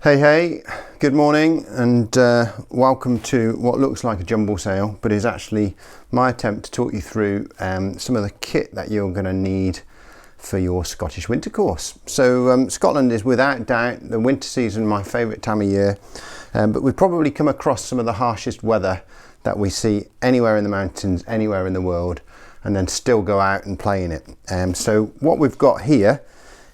Hey, good morning and welcome to what looks like a jumble sale, but is actually my attempt to talk you through some of the kit that you're going to need for your Scottish winter course. So Scotland is without doubt the winter season, my favourite time of year, but we've probably come across some of the harshest weather that we see anywhere in the mountains, anywhere in the world, and then still go out and play in it. So what we've got here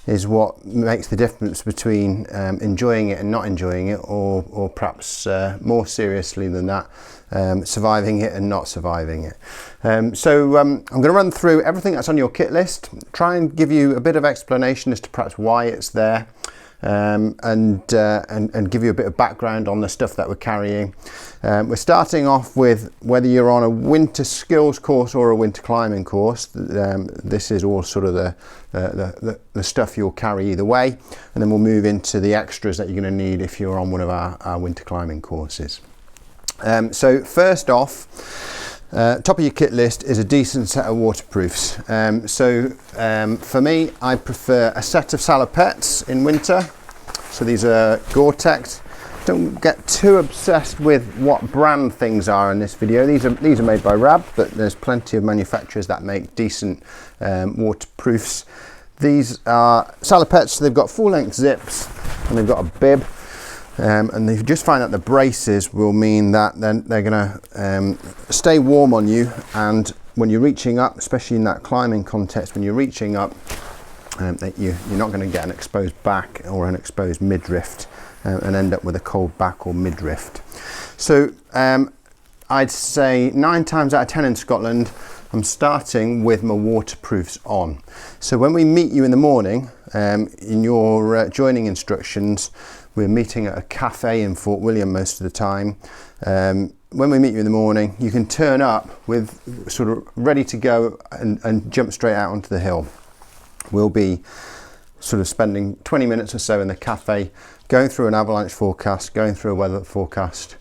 is what makes the difference between enjoying it and not enjoying it, or perhaps more seriously than that, surviving it and not surviving it. I'm going to run through everything that's on your kit list, try and give you a bit of explanation as to perhaps why it's there, and give you a bit of background on the stuff that we're carrying. We're starting off with whether you're on a winter skills course or a winter climbing course. This is all sort of the stuff you'll carry either way, and then we'll move into the extras that you're going to need if you're on one of our winter climbing courses. So first off, top of your kit list is a decent set of waterproofs. For me, I prefer a set of salopettes in winter. So these are Gore-Tex. Don't get too obsessed with what brand things are in this video. These are made by Rab, but there's plenty of manufacturers that make decent waterproofs. These are salopettes, so they've got full-length zips and they've got a bib. And you just find that the braces will mean that then they're going to stay warm on you, and when you're reaching up, especially in that climbing context, when you're reaching up, you're not going to get an exposed back or an exposed midriff and end up with a cold back or midriff. So I'd say 9 times out of 10 in Scotland, I'm starting with my waterproofs on. So when we meet you in the morning, in your joining instructions, we're meeting at a cafe in Fort William most of the time. When we meet you in the morning, you can turn up with sort of ready to go and jump straight out onto the hill. We'll be sort of spending 20 minutes or so in the cafe, going through an avalanche forecast, going through a weather forecast,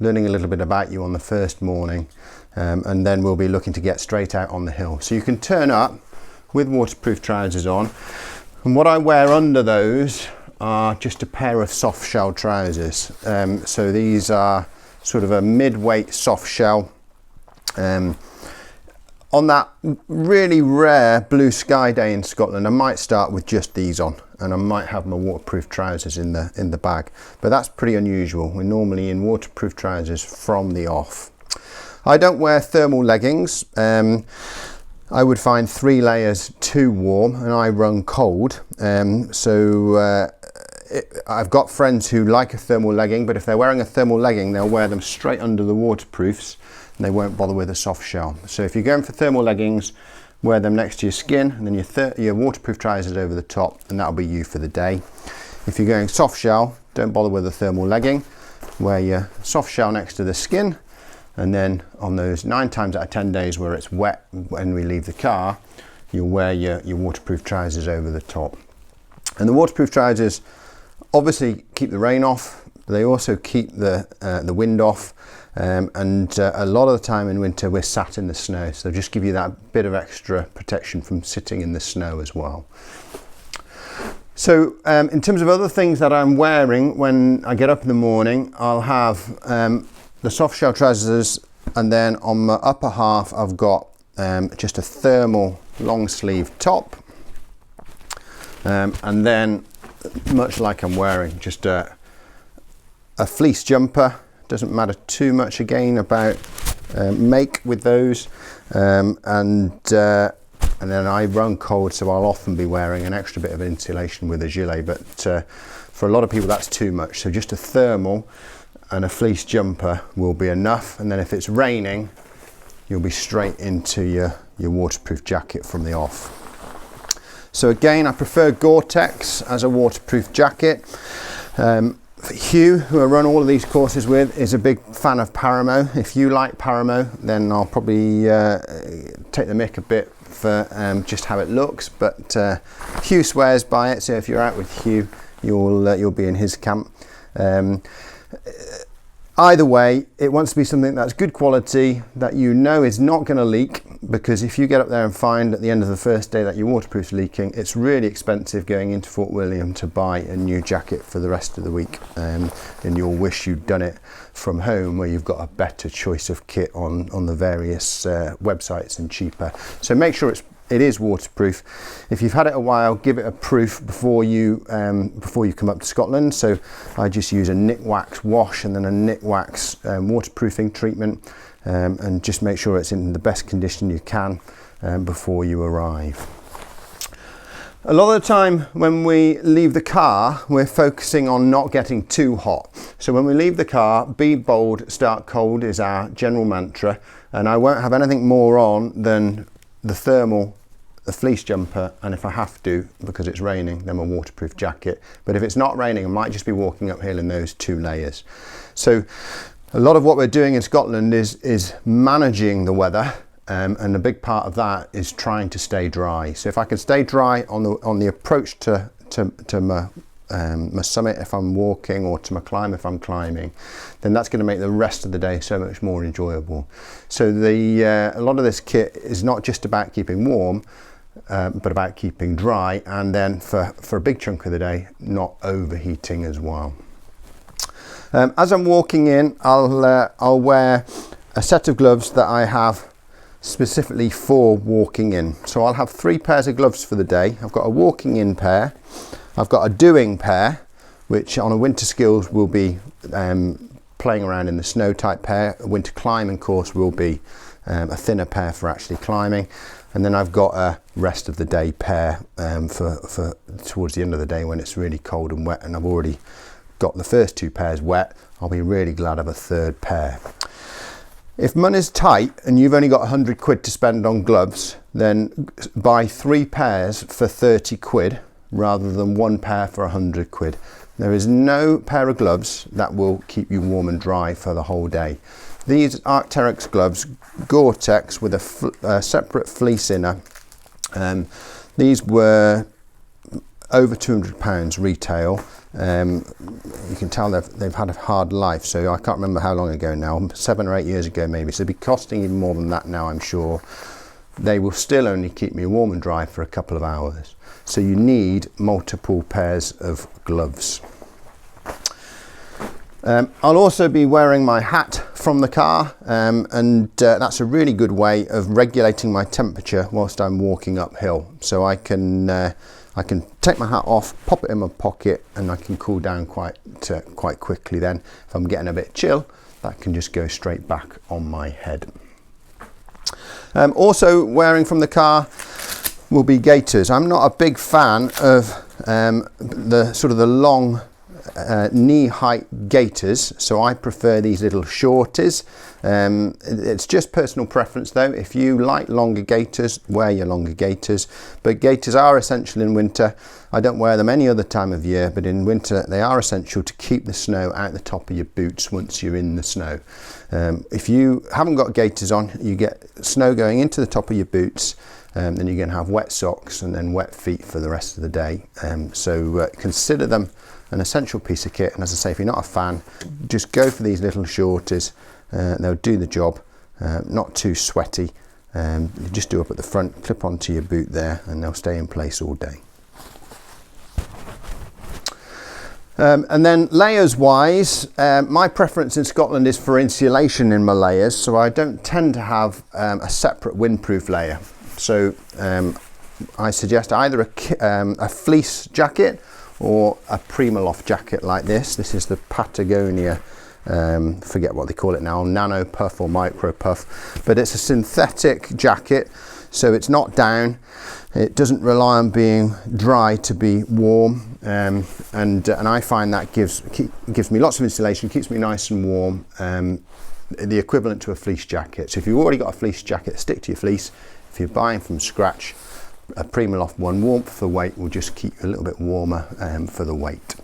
learning a little bit about you on the first morning, and then we'll be looking to get straight out on the hill. So you can turn up with waterproof trousers on, and what I wear under those are just a pair of soft shell trousers. So these are sort of a mid-weight soft shell. On that really rare blue sky day in Scotland, I might start with just these on, and I might have my waterproof trousers in the bag, but that's pretty unusual. We're normally in waterproof trousers from the off. I don't wear thermal leggings. I would find 3 layers too warm, and I run cold. I've got friends who like a thermal legging, but if they're wearing a thermal legging, they'll wear them straight under the waterproofs and they won't bother with a soft shell. So if you're going for thermal leggings, wear them next to your skin, and then your waterproof trousers over the top, and that'll be you for the day. If you're going soft shell, don't bother with a thermal legging. Wear your soft shell next to the skin, and then on those 9 times out of 10 days where it's wet when we leave the car, you'll wear your waterproof trousers over the top. And the waterproof trousers obviously keep the rain off, but they also keep the wind off, and a lot of the time in winter we're sat in the snow, so just give you that bit of extra protection from sitting in the snow as well. So in terms of other things that I'm wearing when I get up in the morning, I'll have the soft shell trousers, and then on my upper half I've got just a thermal long sleeve top, and then much like I'm wearing, just a fleece jumper. Doesn't matter too much again about make with those, and then I run cold, so I'll often be wearing an extra bit of insulation with a gilet, but for a lot of people that's too much, so just a thermal and a fleece jumper will be enough. And then if it's raining, you'll be straight into your waterproof jacket from the off. So again, I prefer Gore-Tex as a waterproof jacket. Hugh, who I run all of these courses with, is a big fan of Paramo. If you like Paramo, then I'll probably take the mick a bit for just how it looks, but Hugh swears by it, so if you're out with Hugh, you'll be in his camp. Either way, it wants to be something that's good quality, that you know is not going to leak, because if you get up there and find at the end of the first day that your waterproof's leaking, it's really expensive going into Fort William to buy a new jacket for the rest of the week, and you'll wish you'd done it from home where you've got a better choice of kit on the various websites and cheaper. So make sure it is waterproof. If you've had it a while, give it a proof before you come up to Scotland. So I just use a Knit Wax wash and then a Knit Wax waterproofing treatment, and just make sure it's in the best condition you can before you arrive. A lot of the time when we leave the car, we're focusing on not getting too hot. So when we leave the car, be bold, start cold is our general mantra, and I won't have anything more on than the thermal, the fleece jumper, and if I have to, because it's raining, then my waterproof jacket. But if it's not raining, I might just be walking uphill in those 2 layers. So a lot of what we're doing in Scotland is managing the weather, and a big part of that is trying to stay dry. So if I can stay dry on the approach to my summit if I'm walking, or to my climb if I'm climbing, then that's going to make the rest of the day so much more enjoyable. So a lot of this kit is not just about keeping warm, but about keeping dry, and then for a big chunk of the day not overheating as well. As I'm walking in, I'll wear a set of gloves that I have specifically for walking in. So I'll have 3 pairs of gloves for the day. I've got a walking in pair, I've got a doing pair, which on a winter skills will be playing around in the snow type pair. A winter climbing course will be a thinner pair for actually climbing. And then I've got a rest of the day pair for towards the end of the day when it's really cold and wet, and I've already got the first 2 pairs wet. I'll be really glad of a 3rd pair. If money's tight and you've only got 100 quid to spend on gloves, then buy 3 pairs for 30 quid rather than 1 pair for 100 quid. There is no pair of gloves that will keep you warm and dry for the whole day. These Arc'teryx gloves, Gore-Tex with a separate fleece inner, these were over £200 retail. You can tell they've had a hard life, so I can't remember how long ago now, 7 or 8 years ago maybe, so they'll be costing even more than that now, I'm sure. They will still only keep me warm and dry for a couple of hours, so you need multiple pairs of gloves. I'll also be wearing my hat from the car, and that's a really good way of regulating my temperature whilst I'm walking uphill. So I can take my hat off, pop it in my pocket, and I can cool down quite quickly then. If I'm getting a bit chill, that can just go straight back on my head. Also wearing from the car will be gaiters. I'm not a big fan of the long knee height gaiters, so I prefer these little shorties. It's just personal preference though. If you like longer gaiters, wear your longer gaiters, but gaiters are essential in winter. I don't wear them any other time of year, but in winter they are essential to keep the snow out the top of your boots once you're in the snow. If you haven't got gaiters on, you get snow going into the top of your boots, then you're going to have wet socks and then wet feet for the rest of the day. So consider them an essential piece of kit, and as I say, if you're not a fan, just go for these little shorties. They'll do the job, not too sweaty. You just do up at the front, clip onto your boot there, and they'll stay in place all day. And then layers wise, my preference in Scotland is for insulation in my layers, so I don't tend to have a separate windproof layer. So I suggest either a fleece jacket or a Primaloft jacket like this. This is the Patagonia, forget what they call it now, Nano Puff or Micro Puff, but it's a synthetic jacket, so it's not down. It doesn't rely on being dry to be warm, and I find that gives me lots of insulation, keeps me nice and warm, the equivalent to a fleece jacket. So if you've already got a fleece jacket, stick to your fleece. If you're buying from scratch, a Primaloft one, warmth for weight, will just keep you a little bit warmer for the weight.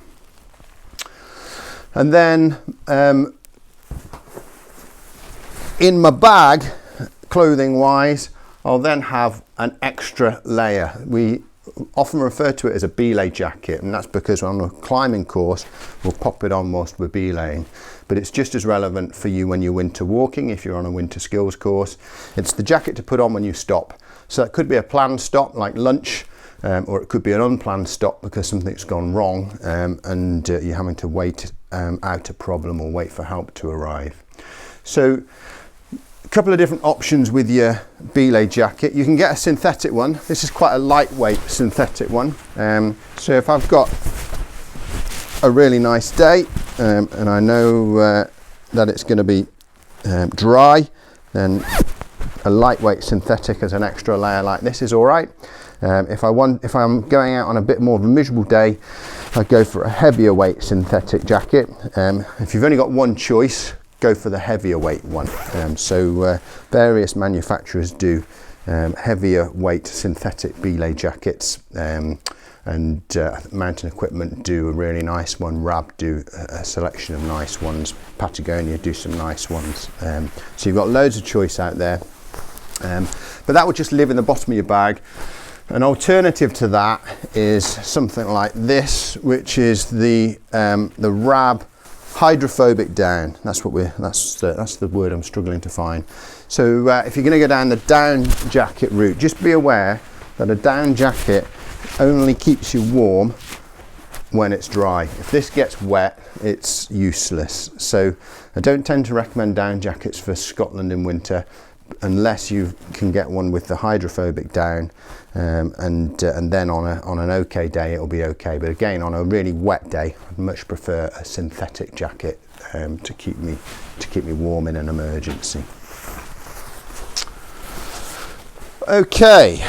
And then in my bag, clothing wise, I'll then have an extra layer. often refer to it as a belay jacket, and that's because on a climbing course we'll pop it on whilst we're belaying, but it's just as relevant for you when you're winter walking, if you're on a winter skills course. It's the jacket to put on when you stop. So it could be a planned stop like lunch, or it could be an unplanned stop because something's gone wrong, and you're having to wait out a problem or wait for help to arrive. So a couple of different options with your belay jacket. You can get a synthetic one. This is quite a lightweight synthetic one. So if I've got a really nice day and I know that it's going to be dry, then a lightweight synthetic as an extra layer like this is all right. If I'm going out on a bit more of a miserable day, I go for a heavier weight synthetic jacket. If you've only got one choice, go for the heavier weight one. So various manufacturers do heavier weight synthetic belay jackets, and Mountain Equipment do a really nice one. Rab do a selection of nice ones. Patagonia do some nice ones. So you've got loads of choice out there. But that would just live in the bottom of your bag. An alternative to that is something like this, which is the Rab hydrophobic down. That's the word I'm struggling to find. So if you're going to go down the down jacket route, just be aware that a down jacket only keeps you warm when it's dry. If this gets wet, it's useless. So I don't tend to recommend down jackets for Scotland in winter unless you can get one with the hydrophobic down, and then on an okay day it'll be okay. But again, on a really wet day, I'd much prefer a synthetic jacket to keep me warm in an emergency. Okay.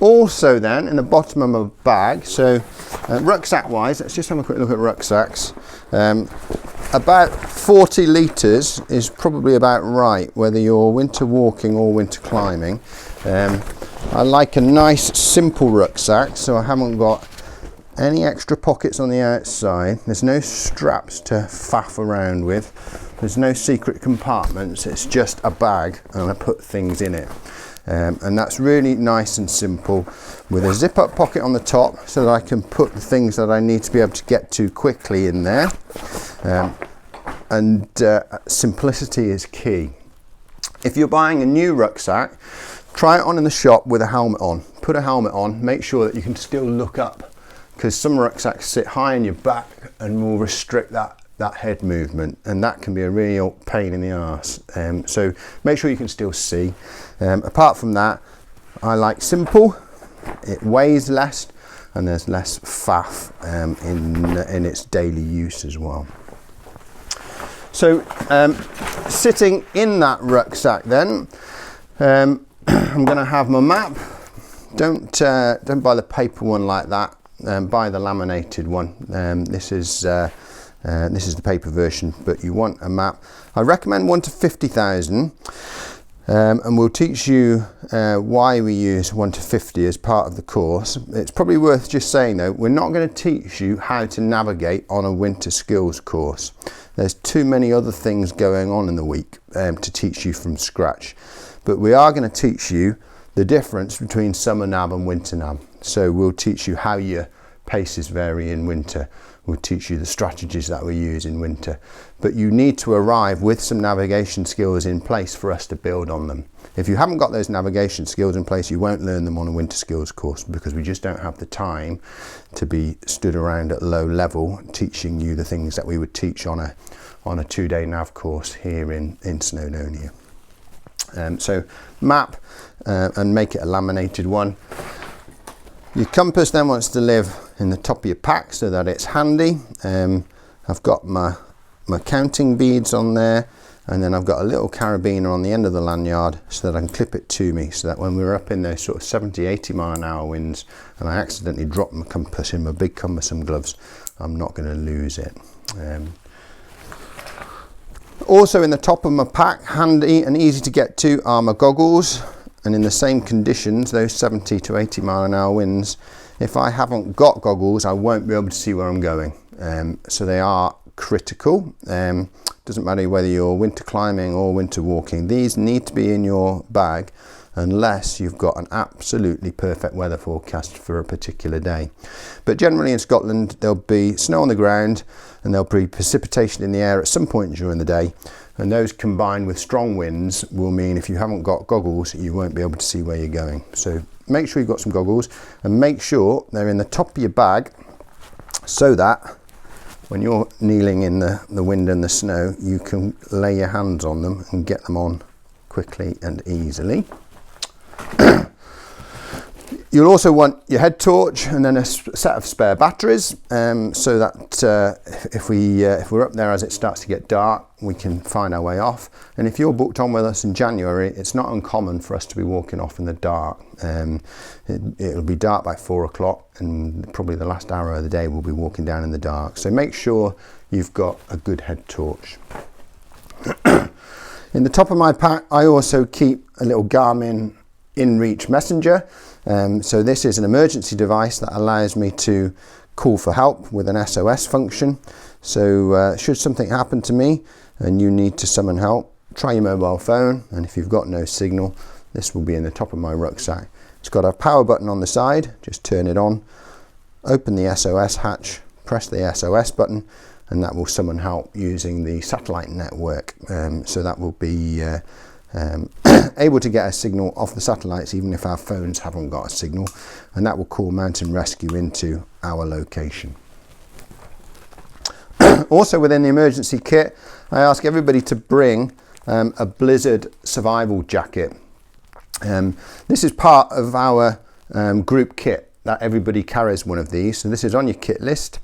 Also then, in the bottom of my bag, so rucksack wise, let's just have a quick look at rucksacks. About 40 litres is probably about right, whether you're winter walking or winter climbing. I like a nice simple rucksack, so I haven't got any extra pockets on the outside. There's no straps to faff around with. There's no secret compartments. It's just a bag and I put things in it. And that's really nice and simple, with a zip up pocket on the top so that I can put the things that I need to be able to get to quickly in there. Simplicity is key. If you're buying a new rucksack, try it on in the shop with a helmet on. Put a helmet on, make sure that you can still look up, because some rucksacks sit high in your back and will restrict that head movement, and that can be a real pain in the arse. So make sure you can still see. Apart from that, I like simple. It weighs less and there's less faff in its daily use as well. So sitting in that rucksack then, I'm going to have my map. Don't buy the paper one like that. Buy the laminated one. This is the paper version, but you want a map. I recommend 1 to 50,000, and we'll teach you why we use 1 to 50 as part of the course. It's probably worth just saying though, we're not going to teach you how to navigate on a winter skills course. There's too many other things going on in the week to teach you from scratch, but we are going to teach you the difference between summer nav and winter nav. So we'll teach you how your paces vary in winter. We'll teach you the strategies that we use in winter, but you need to arrive with some navigation skills in place for us to build on them. If you haven't got those navigation skills in place, you won't learn them on a winter skills course, because we just don't have the time to be stood around at low level teaching you the things that we would teach on a 2-day nav course here in Snowdonia. So map, and make it a laminated one. Your compass then wants to live in the top of your pack so that it's handy. I've got my counting beads on there, and then I've got a little carabiner on the end of the lanyard so that I can clip it to me, so that when we're up in those sort of 70-80 mile an hour winds and I accidentally drop my compass in my big cumbersome gloves, I'm not going to lose it. Also in the top of my pack, handy and easy to get to, are my goggles. And in the same conditions, those 70 to 80 mile an hour winds, if I haven't got goggles, I won't be able to see where I'm going. So they are critical. Doesn't doesn't matter whether you're winter climbing or winter walking, these need to be in your bag unless you've got an absolutely perfect weather forecast for a particular day. But generally in Scotland there'll be snow on the ground and there'll be precipitation in the air at some point during the day, and those combined with strong winds will mean if you haven't got goggles you won't be able to see where you're going. So make sure you've got some goggles and make sure they're in the top of your bag so that when you're kneeling in the wind and the snow you can lay your hands on them and get them on quickly and easily. You'll also want your head torch and then a set of spare batteries, so that if we're up there as it starts to get dark, we can find our way off. And if you're booked on with us in January, it's not uncommon for us to be walking off in the dark. It'll be dark by 4 o'clock, and probably the last hour of the day we'll be walking down in the dark. So make sure you've got a good head torch. In the top of my pack, I also keep a little Garmin InReach messenger. So this is an emergency device that allows me to call for help with an SOS function. So should something happen to me and you need to summon help, try your mobile phone, and if you've got no signal, this will be in the top of my rucksack. It's got a power button on the side, just turn it on, open the SOS hatch, press the SOS button, and that will summon help using the satellite network. So that will be able to get a signal off the satellites even if our phones haven't got a signal, and that will call mountain rescue into our location. Also within the emergency kit, I ask everybody to bring a blizzard survival jacket. This is part of our group kit that everybody carries one of these, so this is on your kit list.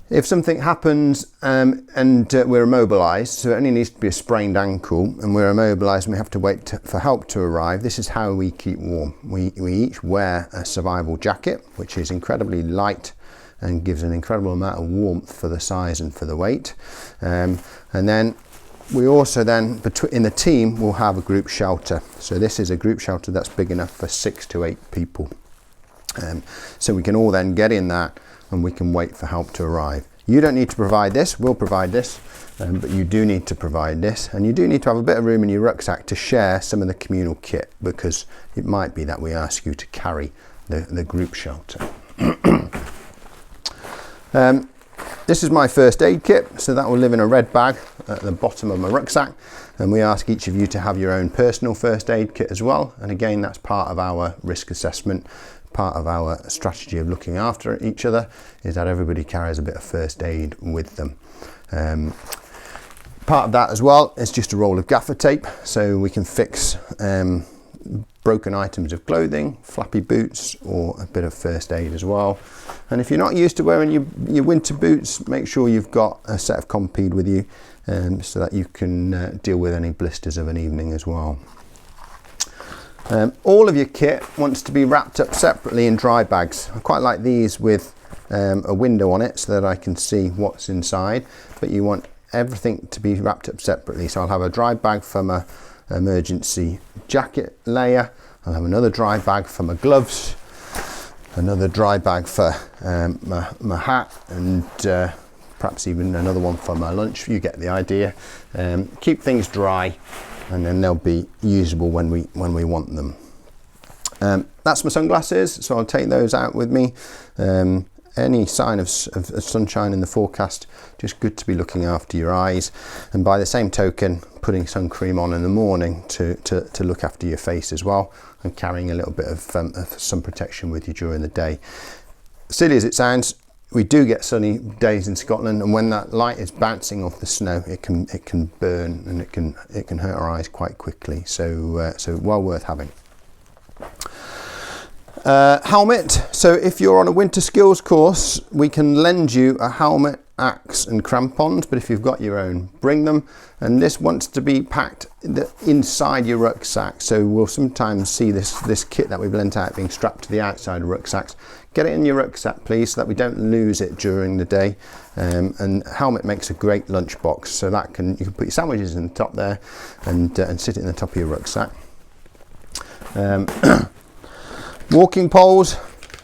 If something happens and we're immobilised, so it only needs to be a sprained ankle and we're immobilised and we have to wait for help to arrive, this is how we keep warm. We each wear a survival jacket, which is incredibly light and gives an incredible amount of warmth for the size and for the weight. And then we also then, in the team, will have a group shelter. So this is a group shelter that's big enough for 6 to 8 people. So we can all then get in that and we can wait for help to arrive. You don't need to provide this, we'll provide this, but you do need to provide this, and you do need to have a bit of room in your rucksack to share some of the communal kit, because it might be that we ask you to carry the group shelter. This is my first aid kit, so that will live in a red bag at the bottom of my rucksack, and we ask each of you to have your own personal first aid kit as well, and again that's part of our risk assessment. Part of our strategy of looking after each other is that everybody carries a bit of first aid with them. Part of that as well is just a roll of gaffer tape, so we can fix broken items of clothing, flappy boots, or a bit of first aid as well. And if you're not used to wearing your winter boots, make sure you've got a set of Compeed with you, so that you can deal with any blisters of an evening as well. All of your kit wants to be wrapped up separately in dry bags. I quite like these with a window on it so that I can see what's inside, but you want everything to be wrapped up separately. So I'll have a dry bag for my emergency jacket layer, I'll have another dry bag for my gloves, another dry bag for my hat, and perhaps even another one for my lunch. You get the idea. Keep things dry, and then they'll be usable when we want them. That's my sunglasses, so I'll take those out with me. Any sign of sunshine in the forecast, just good to be looking after your eyes, and by the same token putting sun cream on in the morning to look after your face as well, and carrying a little bit of sun protection with you during the day. Silly as it sounds, we do get sunny days in Scotland, and when that light is bouncing off the snow, it can burn and it can hurt our eyes quite quickly. So well worth having. Helmet. So if you're on a winter skills course, we can lend you a helmet, axe and crampons, but if you've got your own, bring them. And this wants to be packed inside your rucksack. So we'll sometimes see this kit that we've lent out being strapped to the outside of rucksacks. Get it in your rucksack, please, so that we don't lose it during the day. And helmet makes a great lunch box, so that you can put your sandwiches in the top there and sit it in the top of your rucksack. Walking poles.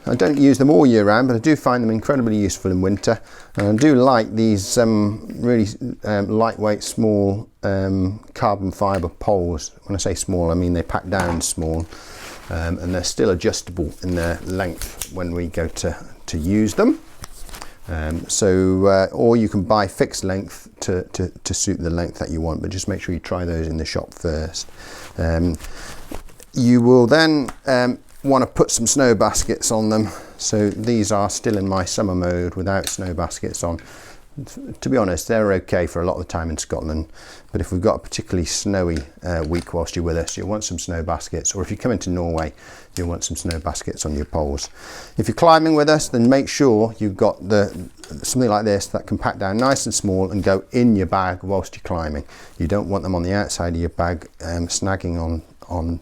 I don't use them all year round, but I do find them incredibly useful in winter. And I do like these really lightweight, small carbon fibre poles. When I say small, I mean they pack down small, and they're still adjustable in their length when we go to use them. Or you can buy fixed length to suit the length that you want, but just make sure you try those in the shop first. You will then want to put some snow baskets on them. So these are still in my summer mode without snow baskets on. To be honest, they're okay for a lot of the time in Scotland, but if we've got a particularly snowy week whilst you're with us, you'll want some snow baskets, or if you come into Norway, you'll want some snow baskets on your poles. If you're climbing with us, then make sure you've got something like this that can pack down nice and small and go in your bag whilst you're climbing. You don't want them on the outside of your bag, snagging on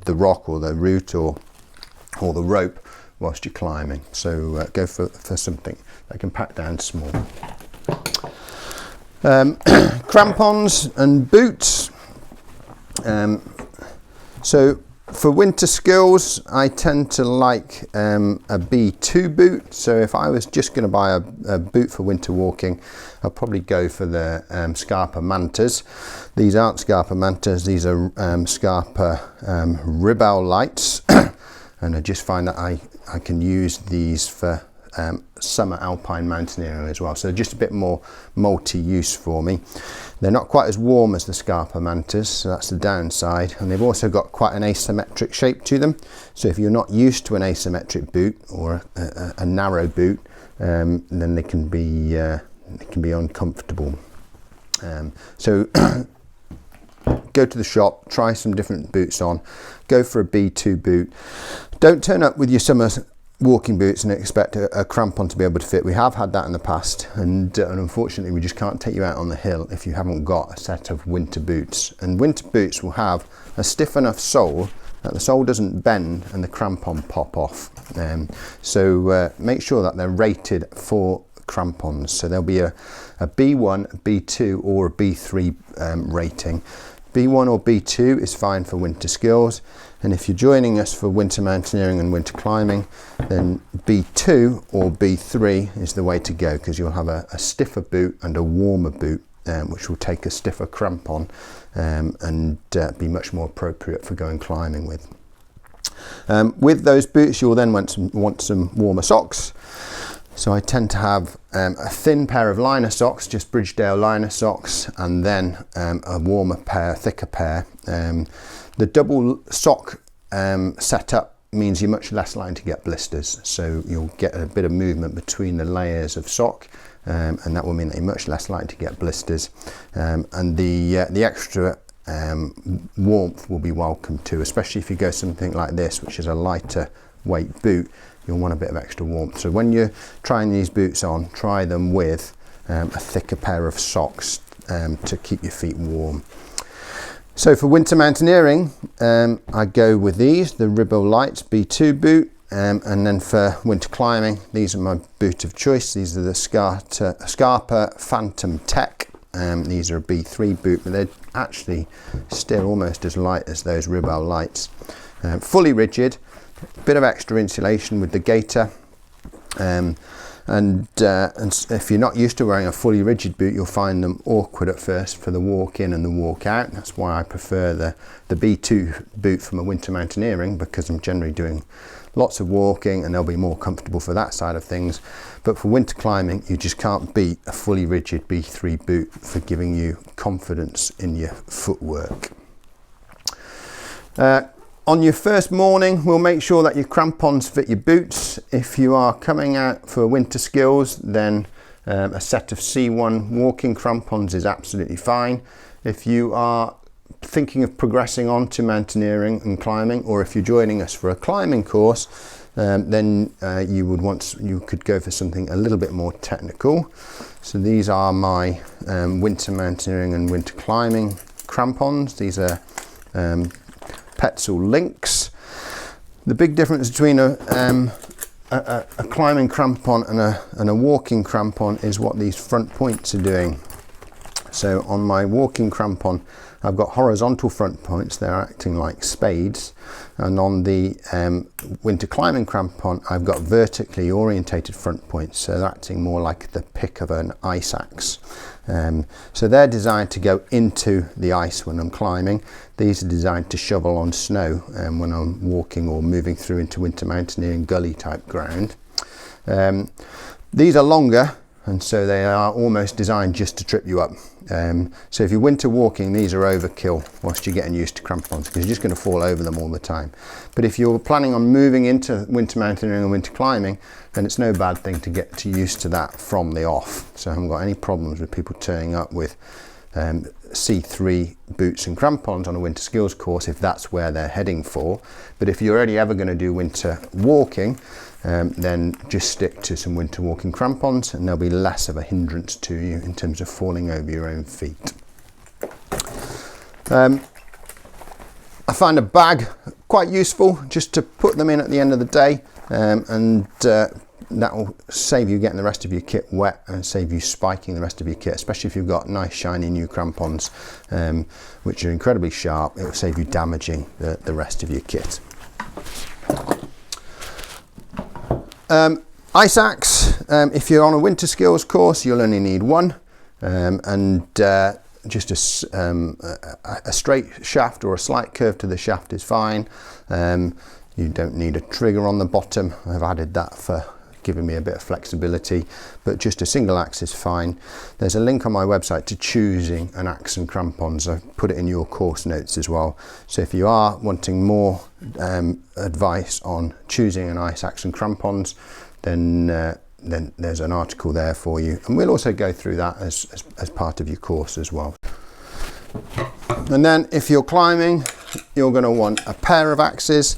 the rock or the root or the rope whilst you're climbing. So go for something that can pack down small. Crampons and boots. So for winter skills, I tend to like a B2 boot. So if I was just going to buy a boot for winter walking, I'll probably go for the Scarpa Mantas. These aren't Scarpa Mantas, these are Scarpa Rebel Lights. And I just find that I can use these for summer alpine mountaineering as well, so just a bit more multi-use for me. They're not quite as warm as the Scarpa Mantas, so that's the downside, and they've also got quite an asymmetric shape to them, so if you're not used to an asymmetric boot or a narrow boot, then they can be uncomfortable. So go to the shop, try some different boots on, go for a B2 boot. Don't turn up with your summer walking boots and expect a crampon to be able to fit. We have had that in the past, and unfortunately we just can't take you out on the hill if you haven't got a set of winter boots. And winter boots will have a stiff enough sole that the sole doesn't bend and the crampon pop off. So make sure that they're rated for crampons. So there'll be a B1, B2 or a B3 rating. B1 or B2 is fine for winter skills, and if you're joining us for winter mountaineering and winter climbing, then B2 or B3 is the way to go, because you'll have a stiffer boot and a warmer boot, which will take a stiffer crampon and be much more appropriate for going climbing with. With those boots, you'll then want some warmer socks. So I tend to have a thin pair of liner socks, just Bridgedale liner socks, and then a warmer pair, thicker pair. The double sock setup means you're much less likely to get blisters. So you'll get a bit of movement between the layers of sock, and that will mean that you're much less likely to get blisters. And the extra warmth will be welcome too, especially if you go something like this, which is a lighter weight boot. You'll want a bit of extra warmth. So when you're trying these boots on, try them with a thicker pair of socks to keep your feet warm. So for winter mountaineering, I go with these, the Ribble Lights B2 boot, and then for winter climbing, these are my boot of choice. These are the Scarpa Phantom Tech. These are a B3 boot, but they're actually still almost as light as those Ribble Lights. Fully rigid, bit of extra insulation with the gaiter, and if you're not used to wearing a fully rigid boot, you'll find them awkward at first for the walk in and the walk out. That's why I prefer the B2 boot from a winter mountaineering, because I'm generally doing lots of walking and they'll be more comfortable for that side of things. But for winter climbing, you just can't beat a fully rigid B3 boot for giving you confidence in your footwork. On your first morning, we'll make sure that your crampons fit your boots. If you are coming out for winter skills, then a set of C1 walking crampons is absolutely fine. If you are thinking of progressing on to mountaineering and climbing, or if you're joining us for a climbing course, then you could go for something a little bit more technical. So these are my winter mountaineering and winter climbing crampons. These are Petzl Links. The big difference between a climbing crampon and a walking crampon is what these front points are doing. So on my walking crampon, I've got horizontal front points, they're acting like spades, and on the winter climbing crampon I've got vertically orientated front points, so they're acting more like the pick of an ice axe. So they're designed to go into the ice when I'm climbing. These are designed to shovel on snow when I'm walking or moving through into winter mountaineering gully type ground. These are longer, and so they are almost designed just to trip you up. So if you're winter walking, these are overkill whilst you're getting used to crampons, because you're just going to fall over them all the time. But if you're planning on moving into winter mountaineering and winter climbing, then it's no bad thing to get used to that from the off. So I haven't got any problems with people turning up with C3 boots and crampons on a winter skills course if that's where they're heading for. But if you're only ever going to do winter walking, then just stick to some winter walking crampons, and they'll be less of a hindrance to you in terms of falling over your own feet. I find a bag quite useful just to put them in at the end of the day, and that will save you getting the rest of your kit wet and save you spiking the rest of your kit, especially if you've got nice shiny new crampons which are incredibly sharp. It will save you damaging the rest of your kit. Ice axe, if you're on a winter skills course, you'll only need one, and just a straight shaft or a slight curve to the shaft is fine. You don't need a trigger on the bottom. I've added that for giving me a bit of flexibility, but just a single axe is fine. There's a link on my website to choosing an axe and crampons. I've put it in your course notes as well. So if you are wanting more advice on choosing an ice axe and crampons, then there's an article there for you, and we'll also go through that as part of your course as well. And then if you're climbing, you're going to want a pair of axes.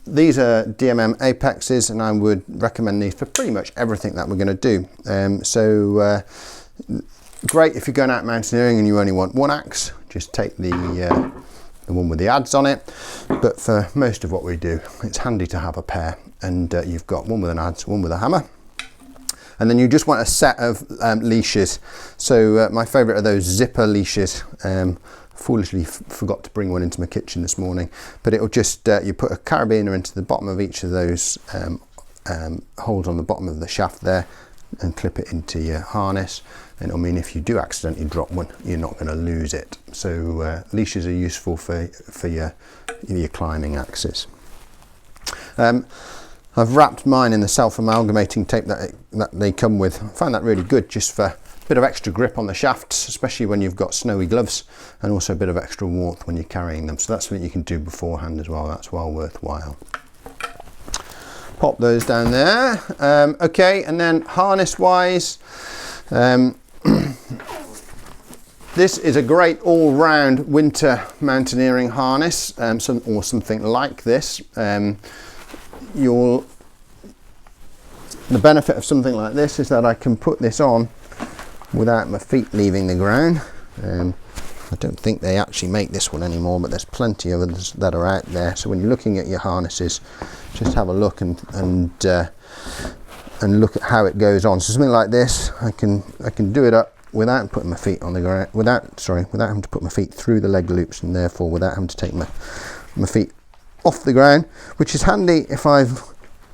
These are DMM Apexes, and I would recommend these for pretty much everything that we're going to do. Great if you're going out mountaineering and you only want one axe, just take the one with the adze on it. But for most of what we do, it's handy to have a pair, and you've got one with an adze, one with a hammer. And then you just want a set of leashes. So my favourite are those zipper leashes. Foolishly forgot to bring one into my kitchen this morning, but it'll just you put a carabiner into the bottom of each of those holes on the bottom of the shaft there, and clip it into your harness, and it'll mean if you do accidentally drop one, you're not going to lose it. So leashes are useful for your climbing axes. I've wrapped mine in the self-amalgamating tape that they come with. I find that really good, just for a bit of extra grip on the shafts, especially when you've got snowy gloves, and also a bit of extra warmth when you're carrying them. So that's something you can do beforehand as well. That's well worthwhile. Pop those down there. Okay, and then harness wise, this is a great all-round winter mountaineering harness, or something like this. The benefit of something like this is that I can put this on without my feet leaving the ground. I don't think they actually make this one anymore, but there's plenty of others that are out there. So when you're looking at your harnesses, just have a look and look at how it goes on. So something like this, I can do it up without putting my feet on the ground, without having to put my feet through the leg loops, and therefore without having to take my feet off the ground, which is handy if I've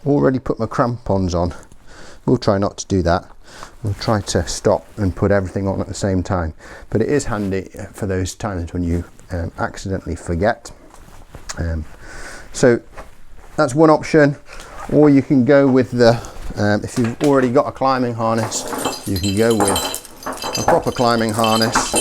already put my crampons on. We'll try not to do that. We'll try to stop and put everything on at the same time, but it is handy for those times when you accidentally forget. So that's one option, or you can go with the if you've already got a climbing harness, you can go with a proper climbing harness,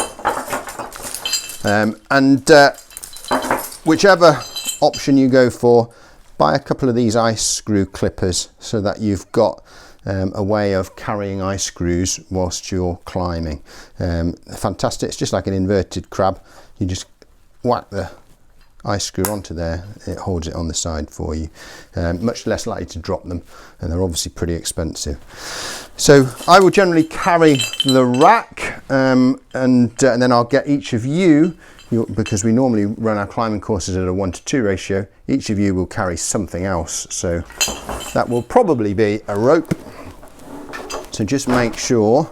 whichever option you go for, buy a couple of these ice screw clippers so that you've got a way of carrying ice screws whilst you're climbing. Fantastic. It's just like an inverted crab. You just whack the ice screw onto there, it holds it on the side for you. Much less likely to drop them, and they're obviously pretty expensive. So I will generally carry the rack, and then I'll get each of you, because we normally run our climbing courses at a 1:2 ratio, each of you will carry something else. So that will probably be a rope. So just make sure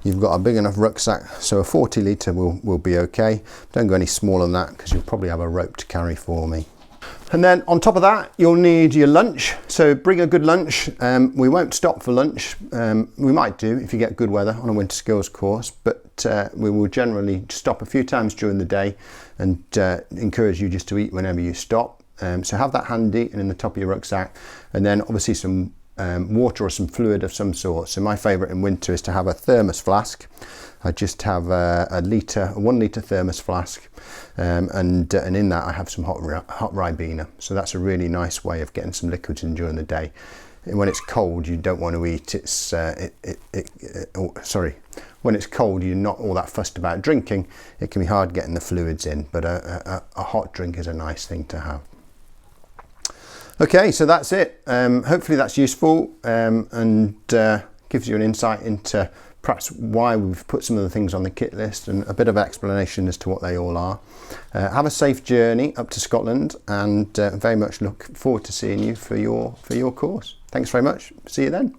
you've got a big enough rucksack, so a 40 litre will be okay. Don't go any smaller than that because you'll probably have a rope to carry for me. And then on top of that, you'll need your lunch. So bring a good lunch. We won't stop for lunch. We might do if you get good weather on a winter skills course, but we will generally stop a few times during the day and encourage you just to eat whenever you stop. So have that handy and in the top of your rucksack, and then obviously some water or some fluid of some sort. So my favourite in winter is to have a thermos flask. I just have a 1 litre thermos flask, and in that I have some hot Ribena. So that's a really nice way of getting some liquids in during the day. And when it's cold, you don't want to eat. When it's cold, you're not all that fussed about drinking. It can be hard getting the fluids in, but a hot drink is a nice thing to have. Okay, so that's it. Hopefully that's useful and gives you an insight into perhaps why we've put some of the things on the kit list and a bit of explanation as to what they all are. Have a safe journey up to Scotland, and very much look forward to seeing you for your course. Thanks very much. See you then.